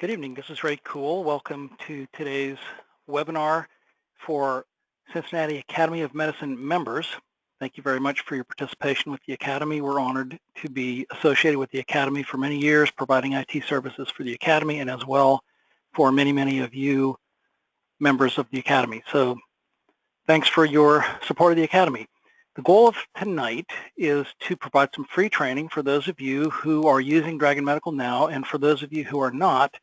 Good evening. This is Ray Cool. Welcome to today's webinar for Cincinnati Academy of Medicine members. Thank you very much for your participation with the Academy. We're honored to be associated with the Academy for many years, providing IT services for the Academy and as well for many of you members of the Academy. So thanks for your support of the Academy. The goal of tonight is to provide some free training for those of you who are using Dragon Medical now and for those of you who are not,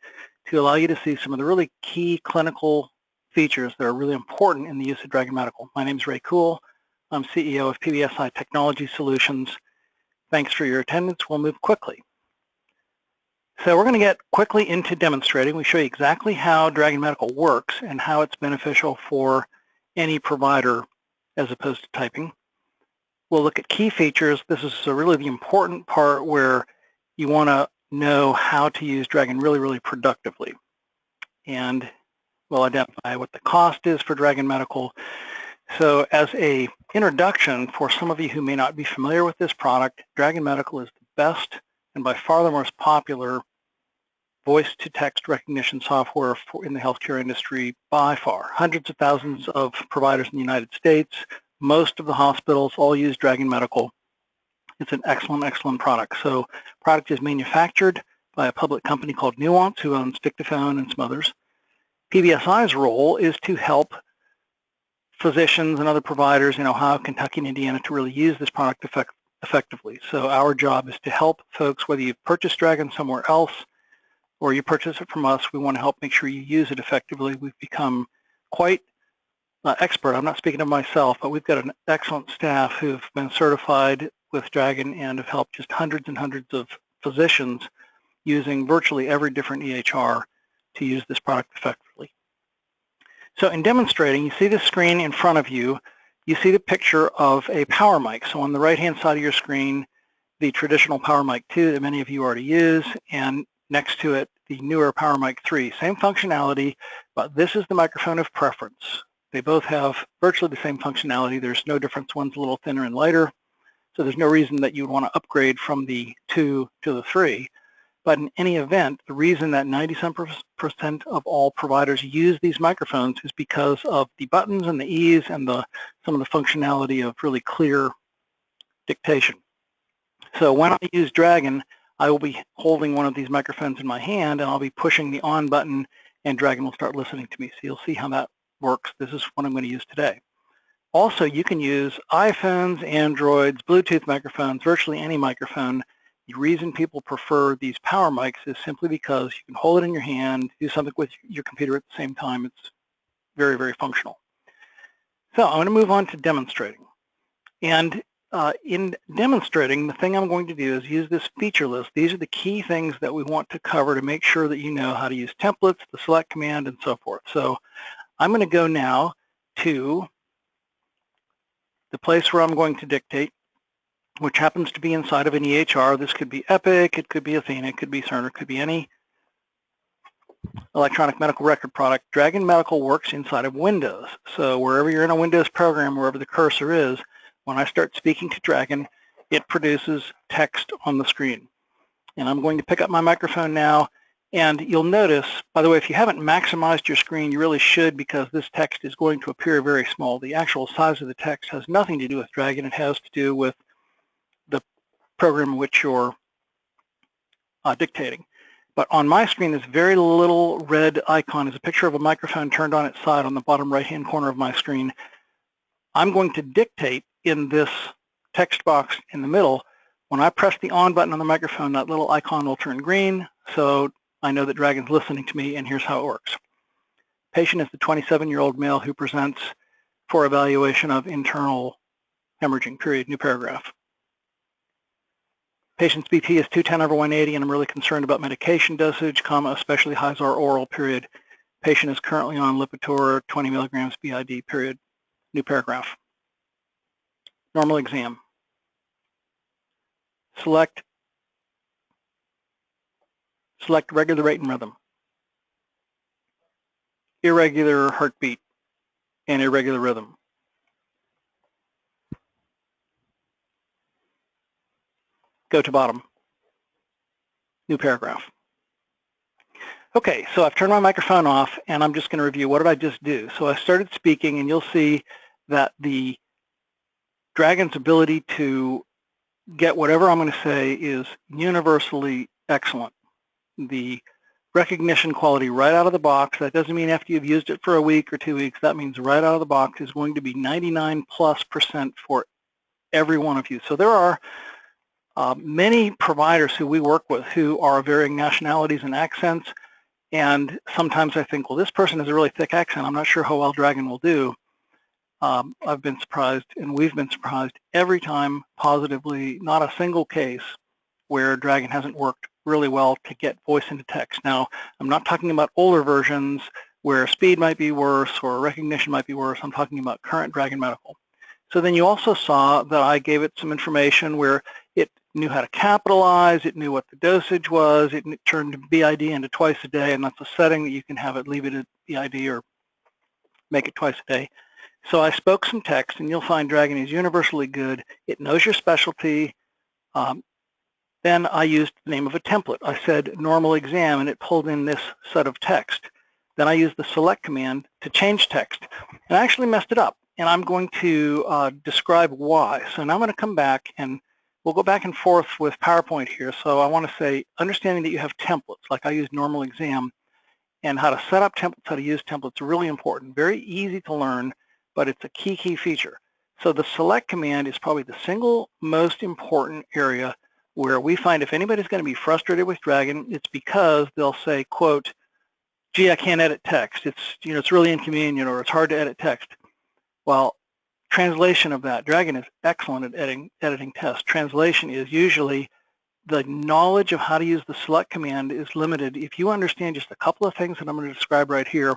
to allow you to see some of the really key clinical features that are really important in the use of Dragon Medical. My name is Ray Cool. I'm CEO of PBSI Technology Solutions. Thanks for your attendance. We'll move quickly. So we're going to get quickly into demonstrating. We show you exactly how Dragon Medical works and how it's beneficial for any provider as opposed to typing. We'll look at key features. This is really the important part where you want to know how to use Dragon really productively. And we'll identify what the cost is for Dragon Medical. So as an introduction, for some of you who may not be familiar with this product, Dragon Medical is the best and by far the most popular voice-to-text recognition software in the healthcare industry by far. Hundreds of thousands of providers in the United States. Most of the hospitals all use Dragon Medical. It's an excellent product. So the product is manufactured by a public company called Nuance, who owns Dictaphone and some others. PBSI's role is to help physicians and other providers in Ohio, Kentucky, and Indiana to really use this product effectively. So our job is to help folks, whether you've purchased Dragon somewhere else or you purchase it from us, we want to help make sure you use it effectively. We've become quite expert. I'm not speaking of myself, but we've got an excellent staff who've been certified with Dragon and have helped just hundreds and hundreds of physicians using virtually every different EHR to use this product effectively. So in demonstrating, you see the screen in front of you. You see the picture of a power mic. So on the right-hand side of your screen, the traditional Power Mic 2 that many of you already use, and next to it, the newer Power Mic 3. Same functionality, but this is the microphone of preference. They both have virtually the same functionality. There's no difference. One's a little thinner and lighter, so there's no reason that you would want to upgrade from the 2 to the 3. But in any event, the reason that 97% of all providers use these microphones is because of the buttons and the ease and some of the functionality of really clear dictation. So when I use Dragon, I will be holding one of these microphones in my hand and I'll be pushing the on button and Dragon will start listening to me. So you'll see how that works. This is what I'm going to use today. Also, you can use iPhones, Androids, Bluetooth microphones, virtually any microphone. The reason people prefer these power mics is simply because you can hold it in your hand, do something with your computer at the same time. It's very functional. So I'm going to move on to demonstrating. And in demonstrating, the thing I'm going to do is use this feature list. These are the key things that we want to cover to make sure that you know how to use templates, the select command, and so forth. So I'm going to go now to the place where I'm going to dictate, which happens to be inside of an EHR. This could be Epic, it could be Athena, it could be Cerner, it could be any electronic medical record product. Dragon Medical works inside of Windows. So wherever you're in a Windows program, wherever the cursor is, when I start speaking to Dragon, it produces text on the screen. And I'm going to pick up my microphone now. And you'll notice, by the way, if you haven't maximized your screen, you really should, because this text is going to appear very small. The actual size of the text has nothing to do with Dragon. It has to do with the program in which you're dictating. But on my screen, this very little red icon is a picture of a microphone turned on its side on the bottom right-hand corner of my screen. I'm going to dictate in this text box in the middle. When I press the on button on the microphone, that little icon will turn green. So I know that Dragon's listening to me, and here's how it works. Patient is the 27-year-old male who presents for evaluation of internal hemorrhaging, period, new paragraph. Patient's BP is 210/180, and I'm really concerned about medication dosage, especially Hyzar oral, period. Patient is currently on Lipitor, 20 milligrams BID, period, new paragraph. Normal exam. Select regular rate and rhythm, irregular heartbeat, and irregular rhythm. Go to bottom, new paragraph. Okay, so I've turned my microphone off, and I'm just going to review what did I just do. So I started speaking, and you'll see that the Dragon's ability to get whatever I'm going to say is universally excellent. The recognition quality right out of the box, that doesn't mean after you've used it for a week or 2 weeks, that means right out of the box is going to be 99+% for every one of you. So there are many providers who we work with who are varying nationalities and accents, and sometimes I think, well, this person has a really thick accent. I'm not sure how well Dragon will do. I've been surprised, and we've been surprised every time positively, not a single case where Dragon hasn't worked really well to get voice into text. Now, I'm not talking about older versions where speed might be worse or recognition might be worse. I'm talking about current Dragon Medical. So then you also saw that I gave it some information where it knew how to capitalize, it knew what the dosage was, it turned BID into twice a day, and that's a setting that you can have it leave it at BID or make it twice a day. So I spoke some text, and you'll find Dragon is universally good. It knows your specialty. Then I used the name of a template. I said normal exam, and it pulled in this set of text. Then I used the select command to change text, and I actually messed it up. And I'm going to describe why. So now I'm going to come back, and we'll go back and forth with PowerPoint here. So I want to say, understanding that you have templates, like I used normal exam, and how to set up templates, how to use templates, are really important. Very easy to learn, but it's a key feature. So the select command is probably the single most important area where we find if anybody's going to be frustrated with Dragon, it's because they'll say, quote, gee, I can't edit text. It's really inconvenient, or it's hard to edit text. Well, translation of that, Dragon is excellent at editing text. Translation is usually the knowledge of how to use the select command is limited. If you understand just a couple of things that I'm going to describe right here,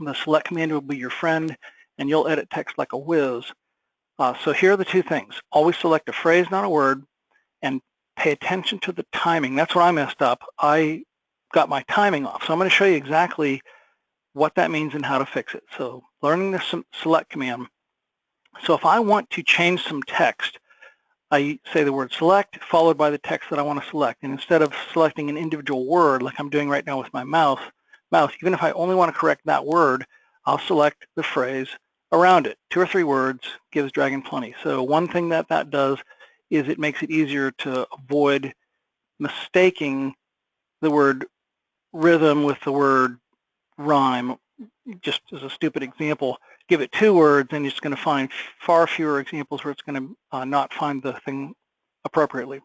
the select command will be your friend, and you'll edit text like a whiz. So here are the two things. Always select a phrase, not a word, and pay attention to the timing. That's where I messed up. I got my timing off. So I'm going to show you exactly what that means and how to fix it. So learning the select command. So if I want to change some text, I say the word select followed by the text that I want to select. And instead of selecting an individual word like I'm doing right now with my mouse, even if I only want to correct that word, I'll select the phrase around it. 2 or 3 words gives Dragon plenty. So one thing that does is it makes it easier to avoid mistaking the word rhythm with the word rhyme. Just as a stupid example, give it 2 words and it's going to find far fewer examples where it's going to not find the thing appropriately.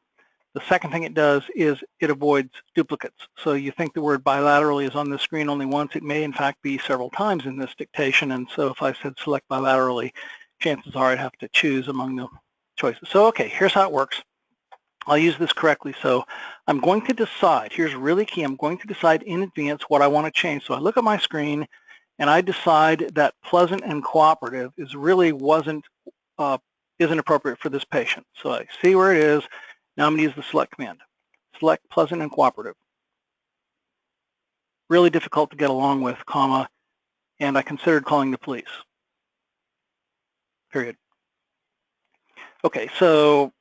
The second thing it does is it avoids duplicates. So you think the word bilaterally is on the screen only once. It may in fact be several times in this dictation, and so if I said select bilaterally, chances are I'd have to choose among the choices. So okay, here's how it works. I'll use this correctly. So I'm going to decide, here's really key, I'm going to decide in advance what I want to change. So I look at my screen and I decide that pleasant and cooperative isn't appropriate for this patient. So I see where it is. Now I'm going to use the select command. Select pleasant and cooperative. Really difficult to get along with, comma, and I considered calling the police. Period. Okay, so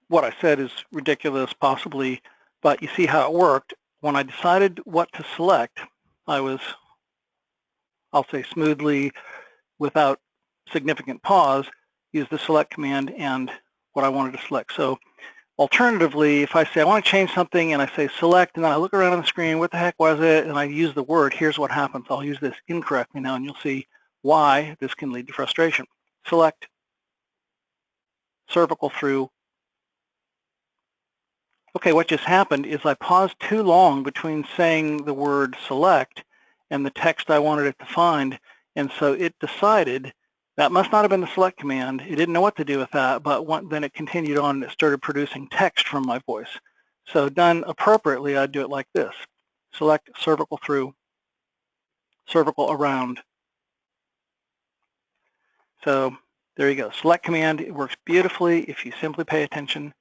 what I said is ridiculous, possibly, but you see how it worked. When I decided what to select, I was, I'll say smoothly, without significant pause, use the select command and what I wanted to select. So alternatively, if I say I want to change something and I say select and then I look around on the screen, what the heck was it? And I use the word, here's what happens. I'll use this incorrectly now and you'll see why this can lead to frustration. Select, cervical through. Okay, what just happened is I paused too long between saying the word select and the text I wanted it to find, and so it decided that must not have been the select command. It didn't know what to do with that, but then it continued on and it started producing text from my voice. So done appropriately, I'd do it like this. Select cervical through, cervical around. So there you go. Select command, it works beautifully if you simply pay attention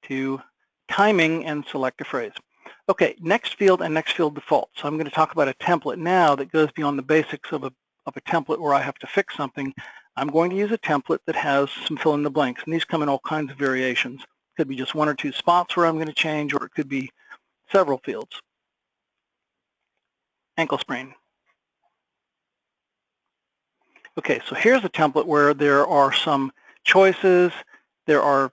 to timing and select a phrase. Okay, next field and next field default. So I'm going to talk about a template now that goes beyond the basics of a template where I have to fix something. I'm going to use a template that has some fill in the blanks, and these come in all kinds of variations. It could be just 1 or 2 spots where I'm going to change, or it could be several fields. ankle sprain. Okay, so here's a template where there are some choices. There are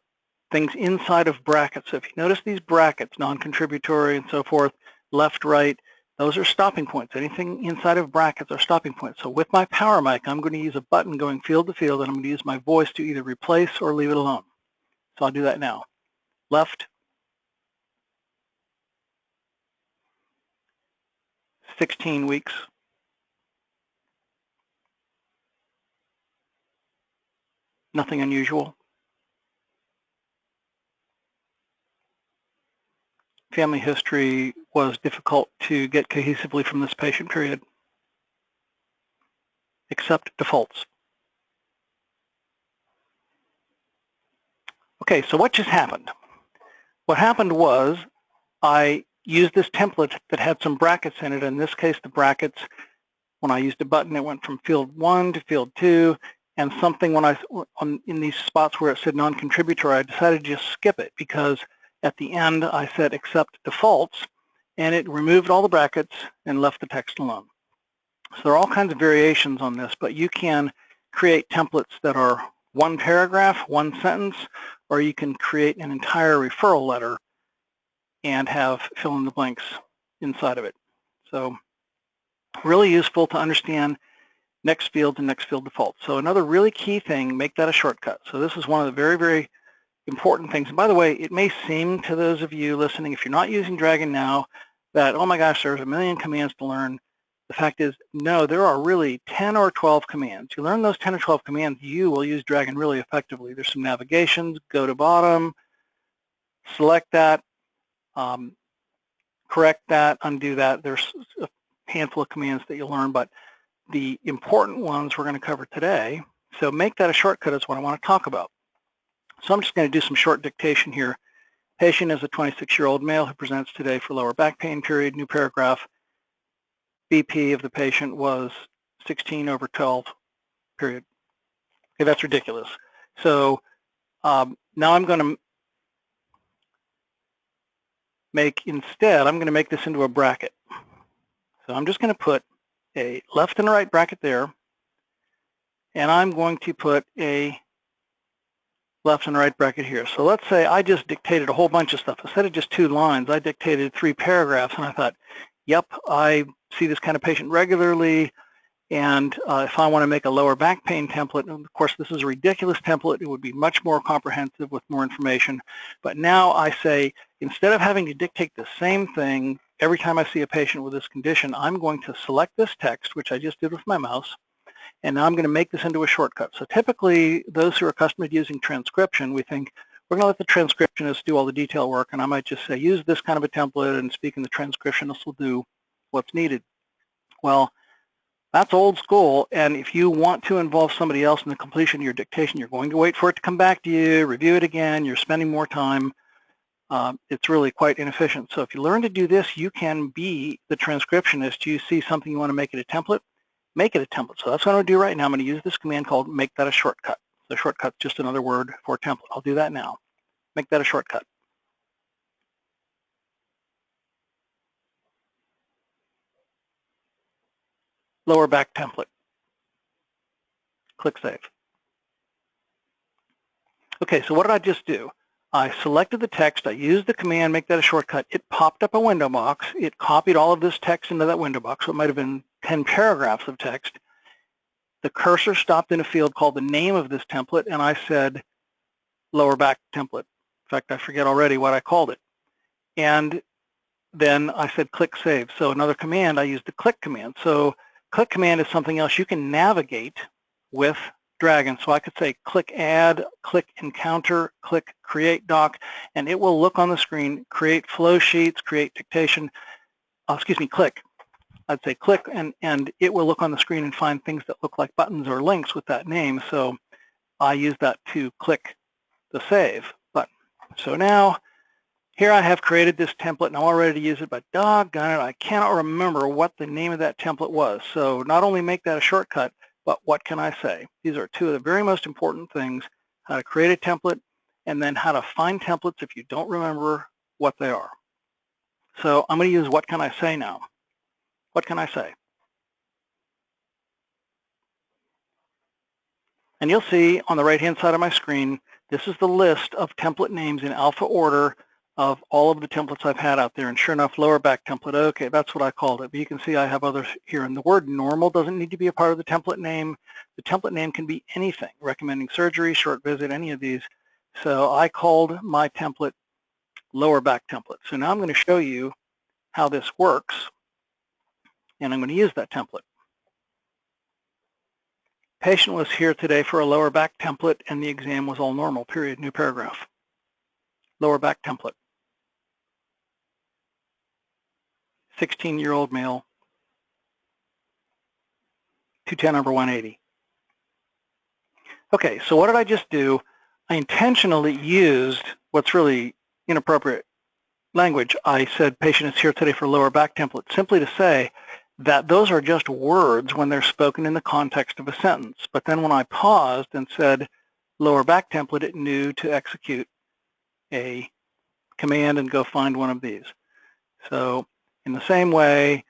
things inside of brackets. So if you notice these brackets, non-contributory and so forth, left, right, those are stopping points. Anything inside of brackets are stopping points. So with my power mic, I'm going to use a button going field to field, and I'm going to use my voice to either replace or leave it alone. So I'll do that now. Left, 16 weeks. Nothing unusual. Family history was difficult to get cohesively from this patient period. Accept defaults. Okay, so what just happened? What happened was I used this template that had some brackets in it. In this case, the brackets, when I used a button, it went from field 1 to field 2, and something when in these spots where it said non-contributory, I decided to just skip it because at the end I said accept defaults, and it removed all the brackets and left the text alone. So there are all kinds of variations on this, but you can create templates that are one paragraph, one sentence, or you can create an entire referral letter and have fill in the blanks inside of it. So really useful to understand next field and next field default. So another really key thing, make that a shortcut. So this is one of the very, very important things. And by the way, it may seem to those of you listening, if you're not using Dragon now, that, oh my gosh, there's a million commands to learn. The fact is, no, there are really 10 or 12 commands. You learn those 10 or 12 commands, you will use Dragon really effectively. There's some navigations, go to bottom, select that, correct that, undo that. There's a handful of commands that you'll learn, but the important ones we're going to cover today. So make that a shortcut is what I want to talk about. So I'm just going to do some short dictation here. Patient is a 26-year-old male who presents today for lower back pain period. New paragraph. BP of the patient was 16/12 period. Okay, that's ridiculous. So now I'm going to make this into a bracket. So I'm just going to put a left and a right bracket there, and I'm going to put a left and right bracket here. So let's say I just dictated a whole bunch of stuff. Instead of just 2 lines, I dictated 3 paragraphs, and I thought, yep, I see this kind of patient regularly, and if I want to make a lower back pain template, and of course this is a ridiculous template, it would be much more comprehensive with more information, but now I say, instead of having to dictate the same thing every time I see a patient with this condition, I'm going to select this text, which I just did with my mouse, and now I'm going to make this into a shortcut. So typically, those who are accustomed to using transcription, we think, we're going to let the transcriptionist do all the detail work, and I might just say, use this kind of a template, and speaking the transcriptionist will do what's needed. Well, that's old school, and if you want to involve somebody else in the completion of your dictation, you're going to wait for it to come back to you, review it again, you're spending more time. It's really quite inefficient. So if you learn to do this, you can be the transcriptionist. You see something you want to make it a template, make it a template. So that's what I'm going to do right now. I'm going to use this command called make that a shortcut. So shortcut's just another word for template. I'll do that now. Make that a shortcut. Lower back template. Click Save. Okay, so what did I just do? I selected the text, I used the command, make that a shortcut. It popped up a window box. It copied all of this text into that window box, so it might have been 10 paragraphs of text. The cursor stopped in a field called the name of this template, and I said lower back template. In fact, I forget already what I called it. And then I said click Save. So another command, I used the click command. So click command is something else you can navigate with Dragon. So I could say click Add, click Encounter, click Create Doc, and it will look on the screen, create flow sheets, create dictation, click. I'd say click, and it will look on the screen and find things that look like buttons or links with that name. So I use that to click the Save button. So now, here I have created this template, and I'm all ready to use it, but doggone it, I cannot remember what the name of that template was. So not only make that a shortcut, but what can I say? These are 2 of the very most important things, how to create a template, and then how to find templates if you don't remember what they are. So I'm going to use what can I say now. What can I say? And you'll see on the right-hand side of my screen, this is the list of template names in alpha order of all of the templates I've had out there. And sure enough, lower back template, okay, that's what I called it. But you can see I have others here. And the word normal doesn't need to be a part of the template name. The template name can be anything, recommending surgery, short visit, any of these. So I called my template lower back template. So now I'm going to show you how this works. And I'm going to use that template. Patient was here today for a lower back template and the exam was all normal, period, new paragraph. Lower back template. 16-year-old male, 210 over 180. Okay, so what did I just do? I intentionally used what's really inappropriate language. I said patient is here today for lower back template, simply to say that those are just words when they're spoken in the context of a sentence. But then when I paused and said lower back template, it knew to execute a command and go find one of these. So in the same way,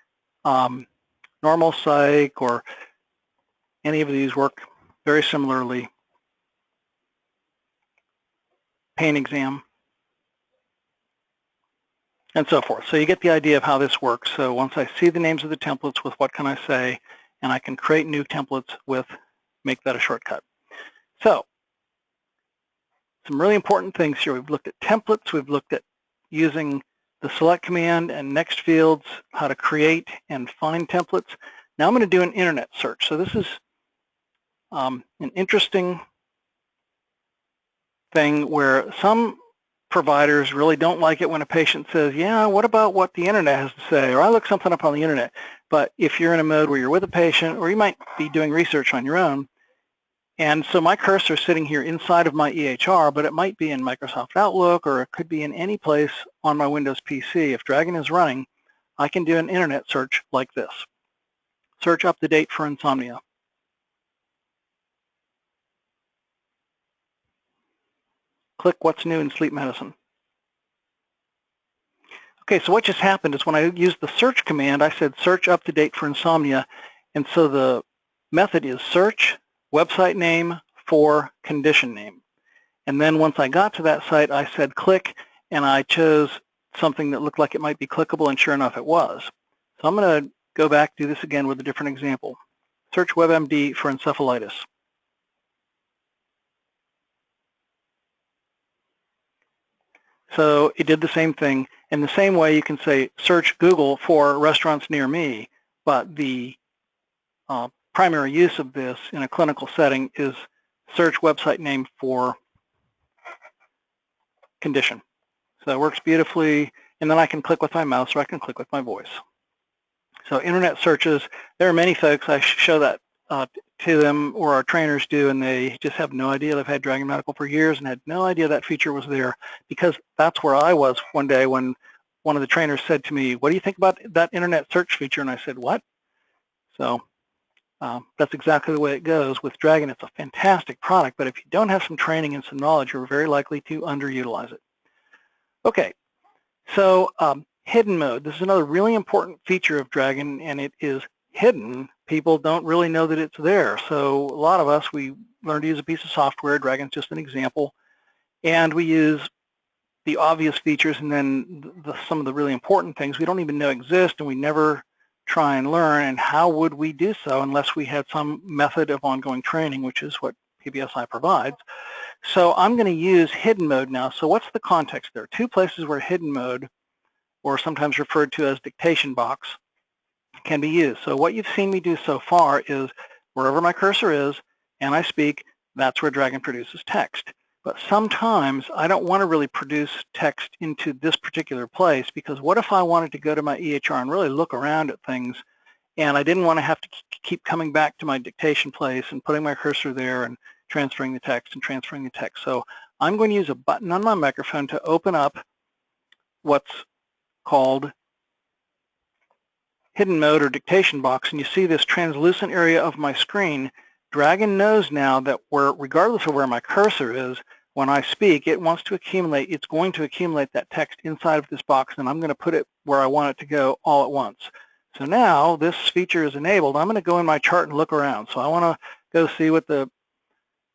normal psych or any of these work very similarly. Pain exam, and so forth. So you get the idea of how this works. So once I see the names of the templates with what can I say, and I can create new templates with make that a shortcut. So some really important things here. We've looked at templates. We've looked at using the select command and next fields, how to create and find templates. Now I'm going to do an internet search. So this is an interesting thing where some providers really don't like it when a patient says, yeah, what about what the internet has to say? Or I look something up on the internet. But if you're in a mode where you're with a patient, or you might be doing research on your own, and so my cursor is sitting here inside of my EHR, but it might be in Microsoft Outlook, or it could be in any place on my Windows PC. If Dragon is running, I can do an internet search like this. Search up to date for insomnia. Click what's new in sleep medicine. Okay, so what just happened is when I used the search command, I said search up to date for insomnia. And so the method is search, website name, for condition name. And then once I got to that site, I said click, and I chose something that looked like it might be clickable, and sure enough, it was. So I'm going to go back, do this again with a different example. Search WebMD for encephalitis. So it did the same thing. In the same way, you can say search Google for restaurants near me, but the primary use of this in a clinical setting is search website name for condition. So it works beautifully, and then I can click with my mouse or I can click with my voice. So internet searches, there are many folks, I show that to them, or our trainers do, and they just have no idea. They've had Dragon Medical for years and had no idea that feature was there, because that's where I was one day when one of the trainers said to me, what do you think about that internet search feature? And I said, what? So that's exactly the way it goes. With Dragon, it's a fantastic product, but if you don't have some training and some knowledge, you're very likely to underutilize it. Okay, so hidden mode. This is another really important feature of Dragon, and it is hidden. People don't really know that it's there. So a lot of us, we learn to use a piece of software. Dragon's just an example. And we use the obvious features, and then some of the really important things we don't even know exist, and we never try and learn. And how would we do so unless we had some method of ongoing training, which is what PBSI provides. So I'm going to use hidden mode now. So what's the context there? Two places where hidden mode, or sometimes referred to as dictation box, can be used. So what you've seen me do so far is wherever my cursor is and I speak, that's where Dragon produces text. But sometimes I don't want to really produce text into this particular place, because what if I wanted to go to my EHR and really look around at things, and I didn't want to have to keep coming back to my dictation place and putting my cursor there and transferring the text and transferring the text. So I'm going to use a button on my microphone to open up what's called hidden mode or dictation box, and you see this translucent area of my screen. Dragon knows now that regardless of where my cursor is, when I speak, it wants to accumulate, it's going to accumulate that text inside of this box, and I'm going to put it where I want it to go all at once. So now this feature is enabled. I'm going to go in my chart and look around. So I want to go see what the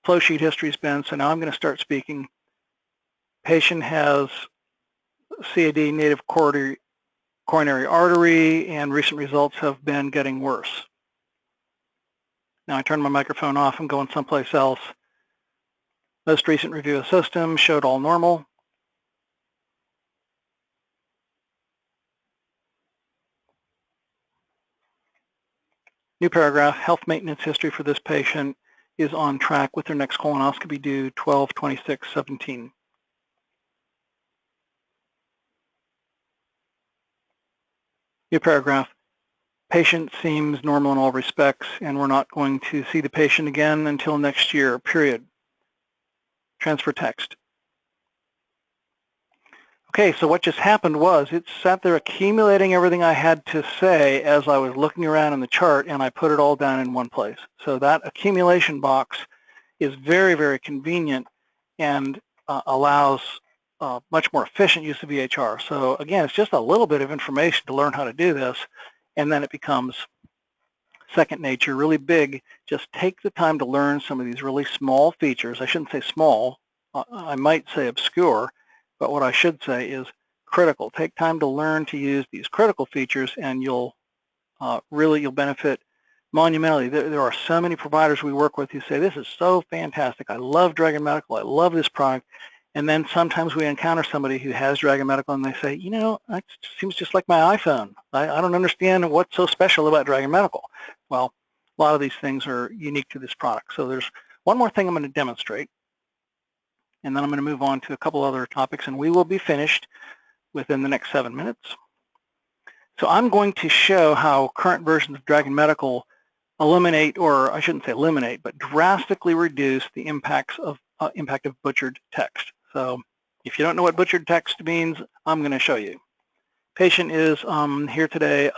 flow sheet history has been. So now I'm going to start speaking. Patient has CAD, native coronary artery, and recent results have been getting worse. Now I turn my microphone off. I'm going someplace else. Most recent review of system showed all normal. New paragraph, health maintenance history for this patient is on track with their next colonoscopy due 12/26/17. New paragraph, patient seems normal in all respects, and we're not going to see the patient again until next year, period. Transfer text. Okay, so what just happened was it sat there accumulating everything I had to say as I was looking around in the chart, and I put it all down in one place. So that accumulation box is very, very convenient and allows much more efficient use of EHR. So again, it's just a little bit of information to learn how to do this, and then it becomes second nature, really big. Just take the time to learn some of these really small features. I shouldn't say small, I might say obscure, but what I should say is critical. Take time to learn to use these critical features, and you'll benefit monumentally. There are so many providers we work with who say, this is so fantastic. I love Dragon Medical. I love this product. And then sometimes we encounter somebody who has Dragon Medical and they say, you know, that seems just like my iPhone. I don't understand what's so special about Dragon Medical. Well, a lot of these things are unique to this product. So there's one more thing I'm going to demonstrate, and then I'm going to move on to a couple other topics, and we will be finished within the next 7 minutes. So I'm going to show how current versions of Dragon Medical eliminate, or I shouldn't say eliminate, but drastically reduce the impact of butchered text. So if you don't know what butchered text means, I'm going to show you. Patient is here today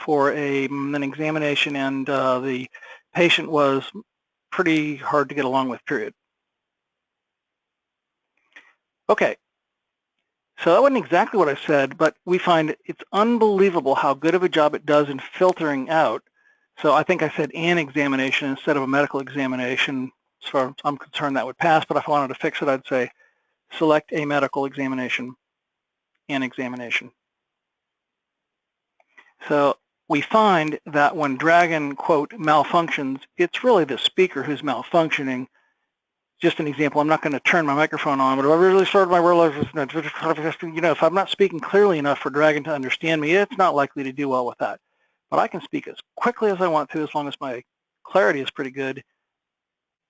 for an examination, and the patient was pretty hard to get along with, period. Okay, so that wasn't exactly what I said, but we find it's unbelievable how good of a job it does in filtering out. So I think I said an examination instead of a medical examination. As far as I'm concerned, that would pass, but if I wanted to fix it, I'd say select a medical examination, an examination. So we find that when Dragon, quote, malfunctions, it's really the speaker who's malfunctioning. Just an example, I'm not going to turn my microphone on, but if I really started my world, you know, if I'm not speaking clearly enough for Dragon to understand me, it's not likely to do well with that. But I can speak as quickly as I want to, as long as my clarity is pretty good,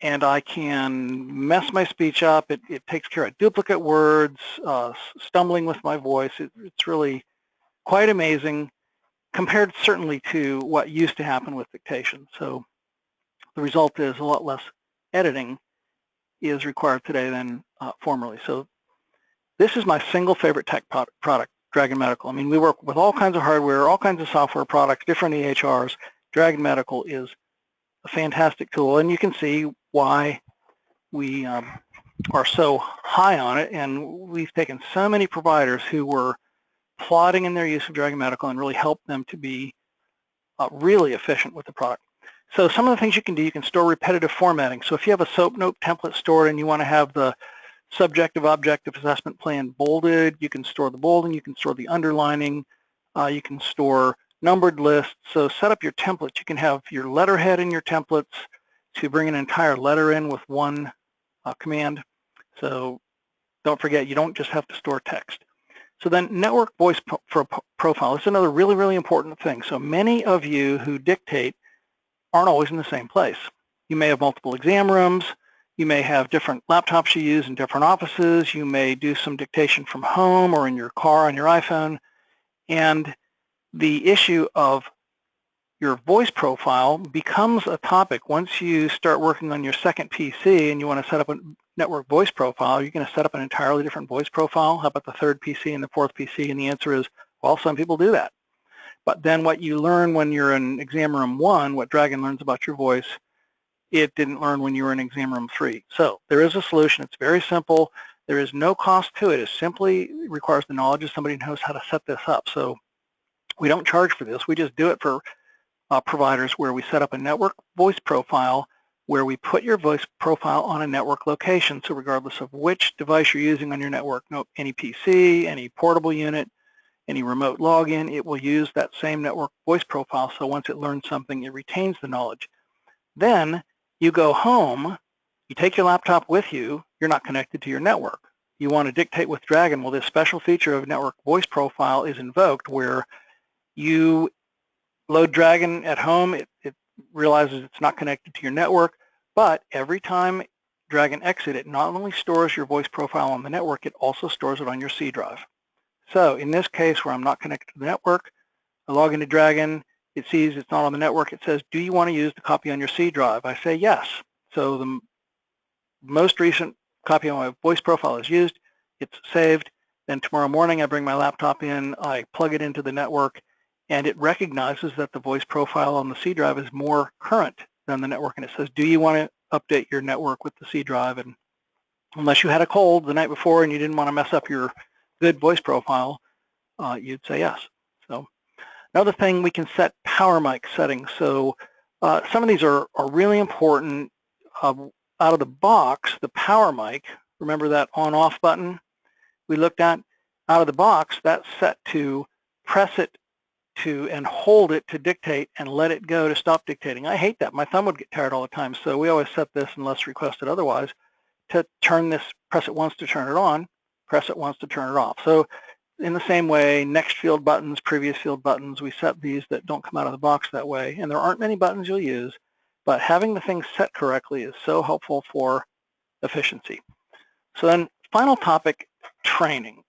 and I can mess my speech up. It takes care of duplicate words, stumbling with my voice. It's really quite amazing, compared certainly to what used to happen with dictation. So the result is a lot less editing is required today than formerly. So this is my single favorite tech product, Dragon Medical. I mean, we work with all kinds of hardware, all kinds of software products, different EHRs. Dragon Medical is a fantastic tool, and you can see why we are so high on it. And we've taken so many providers who were plotting in their use of Dragon Medical and really helped them to be really efficient with the product. So some of the things you can do, you can store repetitive formatting. So if you have a SOAP note template stored and you want to have the subjective objective assessment plan bolded, you can store the bolding, you can store the underlining, you can store numbered lists. So set up your templates. You can have your letterhead in your templates to bring an entire letter in with one command. So don't forget, you don't just have to store text. So then network voice profile is another really, really important thing. So many of you who dictate aren't always in the same place. You may have multiple exam rooms. You may have different laptops you use in different offices. You may do some dictation from home or in your car on your iPhone. And the issue of your voice profile becomes a topic. Once you start working on your second PC and you want to set up a network voice profile, you're going to set up an entirely different voice profile. How about the third PC and the fourth PC? And the answer is, well, some people do that. But then what you learn when you're in exam room 1, what Dragon learns about your voice, it didn't learn when you were in exam room 3. So there is a solution. It's very simple. There is no cost to it. It simply requires the knowledge of somebody who knows how to set this up. So We don't charge for this. We just do it for providers where we set up a network voice profile where we put your voice profile on a network location. So regardless of which device you're using on your network, any PC, any portable unit, any remote login, it will use that same network voice profile. So once it learns something, it retains the knowledge. Then you go home, you take your laptop with you, you're not connected to your network. You want to dictate with Dragon. Well, this special feature of network voice profile is invoked where you load Dragon at home, it realizes it's not connected to your network, but every time Dragon exit, it not only stores your voice profile on the network, it also stores it on your C drive. So in this case where I'm not connected to the network, I log into Dragon, it sees it's not on the network, it says, do you want to use the copy on your C drive? I say yes. So the most recent copy of my voice profile is used, it's saved, then tomorrow morning I bring my laptop in, I plug it into the network, and it recognizes that the voice profile on the C drive is more current than the network, and it says, do you want to update your network with the C drive? And unless you had a cold the night before and you didn't want to mess up your good voice profile, you'd say yes. So another thing, we can set power mic settings. So some of these are really important. Out of the box, the power mic, remember that on-off button we looked at? Out of the box, that's set to press it to and hold it to dictate and let it go to stop dictating. I hate that. My thumb would get tired all the time. So we always set this, unless requested otherwise, to turn this, press it once to turn it on, press it once to turn it off. So in the same way, next field buttons, previous field buttons, we set these that don't come out of the box that way. And there aren't many buttons you'll use, but having the things set correctly is so helpful for efficiency. So then final topic, training.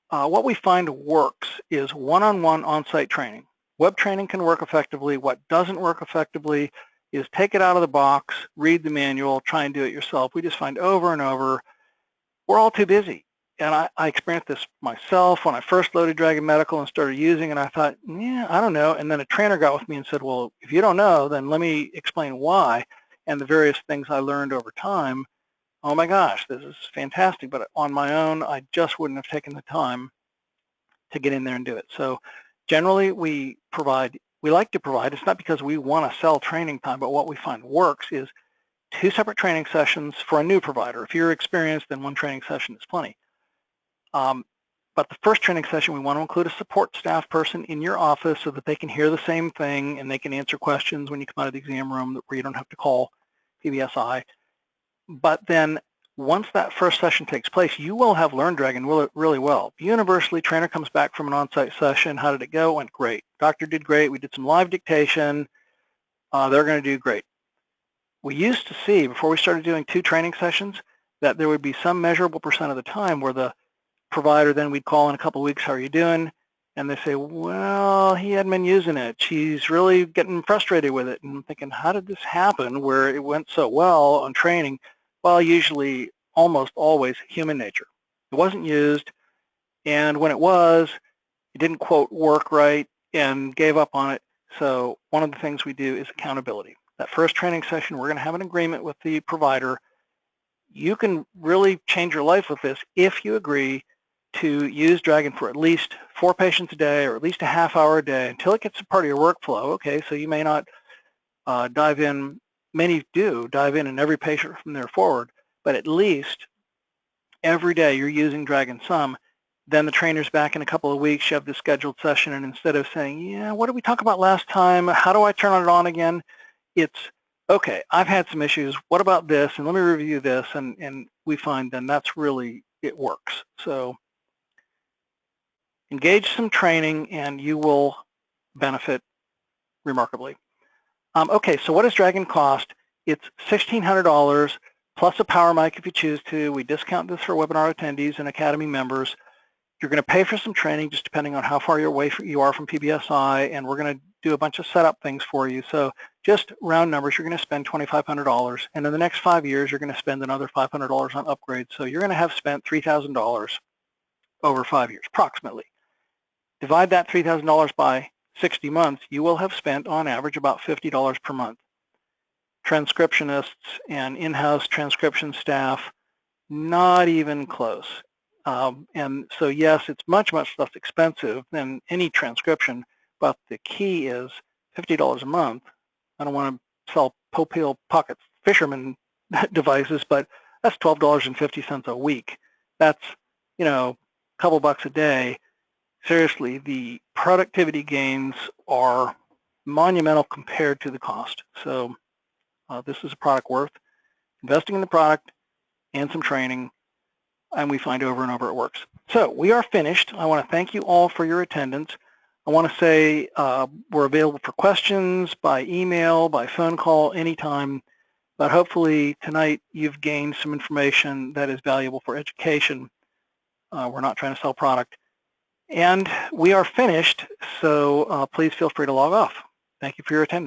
What we find works is one-on-one on-site training. Web training can work effectively. What doesn't work effectively is take it out of the box, read the manual, try and do it yourself. We just find over and over, we're all too busy. And I experienced this myself when I first loaded Dragon Medical and started using it. I thought, yeah, I don't know. And then a trainer got with me and said, well, if you don't know, then let me explain why. And the various things I learned over time. Oh my gosh, this is fantastic. But on my own, I just wouldn't have taken the time to get in there and do it. So generally we like to provide, it's not because we want to sell training time, but what we find works is 2 separate training sessions for a new provider. If you're experienced, then 1 training session is plenty. But the first training session, we want to include a support staff person in your office so that they can hear the same thing and they can answer questions when you come out of the exam room where you don't have to call PBSI. But then once that first session takes place, you will have learned Dragon really well. Universally, trainer comes back from an on-site session. How did it go? It went great. Doctor did great. We did some live dictation. They're going to do great. We used to see, before we started doing 2 training sessions, that there would be some measurable percent of the time where the provider, then we'd call in a couple of weeks, how are you doing? And they say, well, he hadn't been using it. She's really getting frustrated with it. And I'm thinking, how did this happen where it went so well on training? Well, usually, almost always, human nature. It wasn't used, and when it was, it didn't, quote, work right and gave up on it. So one of the things we do is accountability. That first training session, we're going to have an agreement with the provider. You can really change your life with this if you agree to use Dragon for at least 4 patients a day or at least a half hour a day until it gets a part of your workflow. Okay, so you may not dive in, many do dive in every patient from there forward, but at least every day you're using Dragon some. Then the trainer's back in a couple of weeks, you have the scheduled session, and instead of saying, yeah, what did we talk about last time? How do I turn it on again? It's, okay, I've had some issues. What about this? And let me review this. And we find then that's really, it works. So engage some training and you will benefit remarkably. Okay, so what does Dragon cost? It's $1,600 plus a power mic if you choose to. We discount this for webinar attendees and Academy members. You're going to pay for some training just depending on how far away you are from PBSI, and we're going to do a bunch of setup things for you. So just round numbers, you're going to spend $2,500, and in the next 5 years, you're going to spend another $500 on upgrades. So you're going to have spent $3,000 over 5 years, approximately. Divide that $3,000 by 60 months, you will have spent on average about $50 per month. Transcriptionists and in-house transcription staff, not even close. And so yes, it's much, much less expensive than any transcription, but the key is $50 a month. I don't want to sell Popeil pocket fisherman devices, but that's $12.50 a week. That's, a couple bucks a day. Seriously, the productivity gains are monumental compared to the cost. So this is a product worth investing in the product and some training, and we find over and over it works. So we are finished. I want to thank you all for your attendance. I want to say we're available for questions by email, by phone call, anytime. But hopefully tonight you've gained some information that is valuable for education. We're not trying to sell product. And we are finished, so please feel free to log off. Thank you for your attendance.